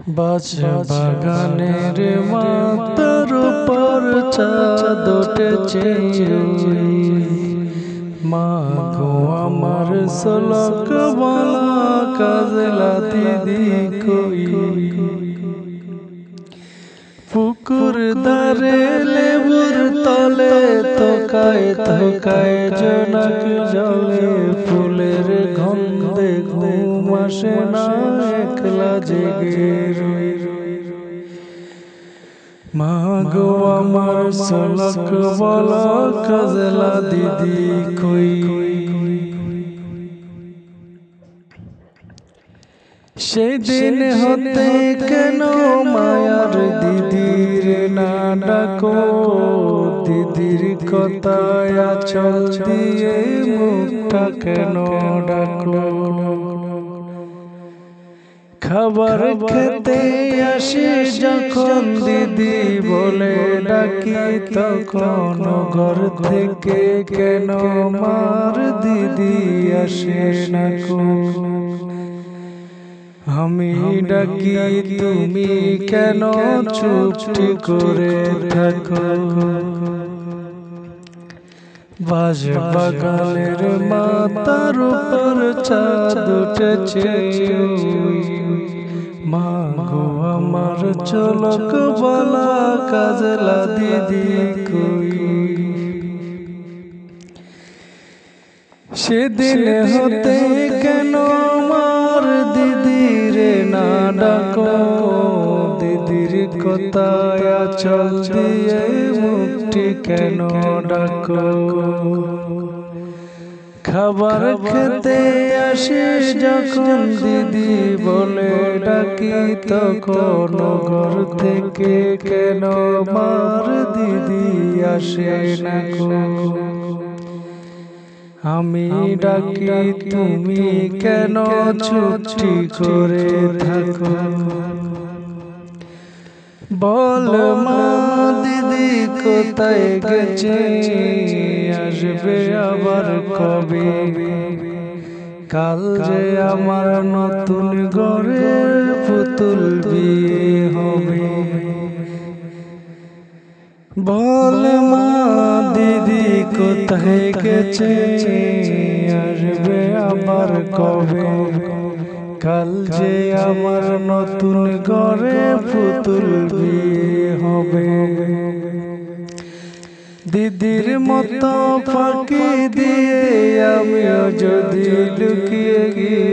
বাগানের মাথার উপর চাঁদ উঠেছে, মা গো আমার শোলক বলা কাজলা দিদি কই। পুকুর ধারে লেবুর তলে থোকায় থোকায় জোনাক জলে, ফুলের গন্ধে ঘুম আসে না একলা জেগে রই। মা গো আমার শোলক বলা কাজলা দিদি কই। সেদিন হতে কেন মায়ার দিদির না ডাকো, দিদির কথায় আঁচল দিয়ে মুখটা কেন ডাকো। খাবার খেতে আসি যখন দিদি বলে ডাকি, তখন ঘর থেকে কেন মার দিদি আসে না কো। আমি ডাকি তুমি কেন চুপটি করে থাকো। বাগানের মাথার উপর চাঁদ উঠেছে, মা গো আমার চোলক বলা কাজলা দিদি কই। সেদিন হতে কেন আমার দিদির না ডাকো, দিদির কথায় আঁচল দিয়ে মুখটি কেন ডাকো। খাবার খেতে আসে যখন দিদি বলে ডাকি, তখন ঘর থেকে কেন মার দিদি আসে না কো। আমি ডাকি তুমি কেন চুপটি করে থাকো। বল মা দিদি কোথায় গেছে, আসবে আবার কবে। কাল যে আমার নতুন ঘরে পুতুল বিয়ে হবে। বল মা দিদি কোথায় গেছে, আসবে আবার কবে। কাল যে আমার নতুন ঘরে পুতুল বিয়ে হবে। দিদির মতো ফাঁকি দিয়ে আমিও যদি লুকিয়ে গিয়ে,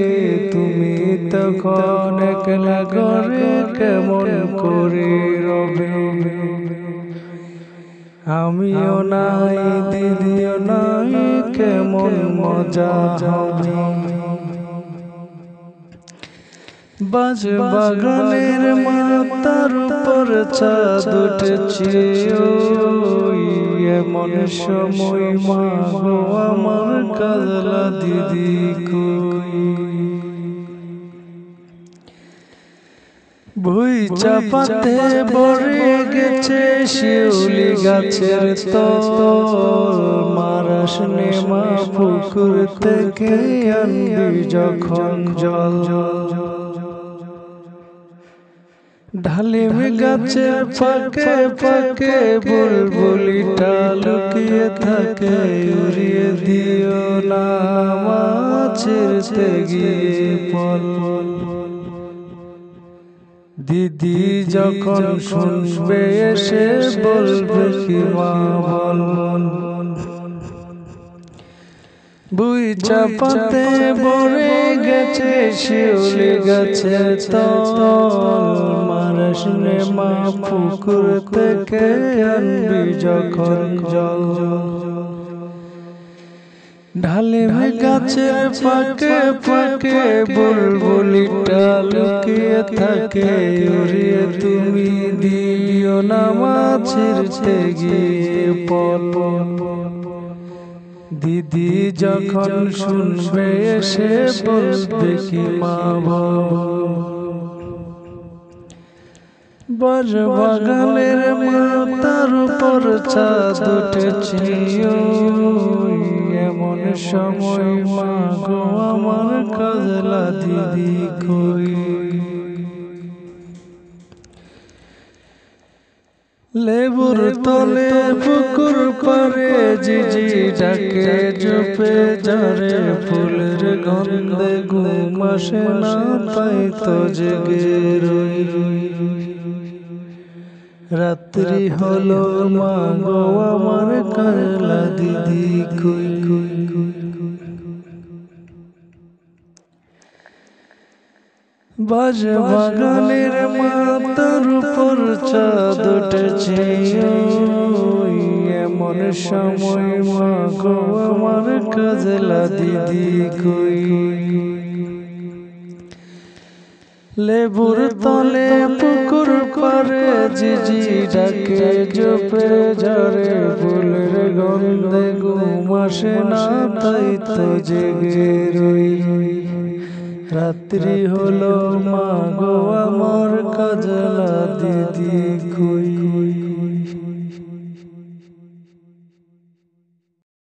তুমি তখন একলা ঘরে কেমন করে রবে। আমিও নাই দিদিও নাই, কেমন মজা হবে। বাগানের মাথার উপর চাঁদ উঠেছে, এমন সময় মা গো আমার কাজলা দিদি কই। ভুই চাপাতে ভরে গেছে শিউলি গাছের তল, মারাস নে মা পুকুর থেকে আনবি যখন জল। ডালিম গাছের ফাঁকে ফাঁকে বুলবুলিটা লুকিয়ে থাকে, উড়িয়ে দিও না মা ছিঁড়তে গিয়ে ফল। দিদি যখন শুনবে এসে বলবে কি মা বল। বুই চাপাতে ভরে গেছে শিউলি গাছের তল, মারাস নে মা পুকুর থেকে আনবি যখন জল। ডালিম গাছের ফাঁকে ফাঁকে বুলবুলিটা লুকিয়ে থাকে, উড়িয়ে তুমি দিও না মা ছিঁড়তে গিয়ে পল। দিদি যখন শুনবে এসে বলবে কি মা বল। বাগানের মাথার উপর চাঁদ উঠেছে, এমন সময় মা গো আমার কাজলা দিদি কই। লেবুর তলে পুকুর পারে জিজি ডাকে জপে যারে ফুলের গন্ধে ঘুম আসে না তাই তো জেগে রই রাত্রি হলো মা গো আমার কালা দিদি কই বাজ বাগানের মাথার উপর চাঁদ উঠেছে এমন সময় মা গো আমার কাজলা দিদি কই লেবুর তলে পুকুর পারে জিজি ডাকে জপে যারে ফুলের গন্ধে ঘুম আসে না তাই তো জেগে রই রাত্রি হলো মা গো আমার কাজলা দিদি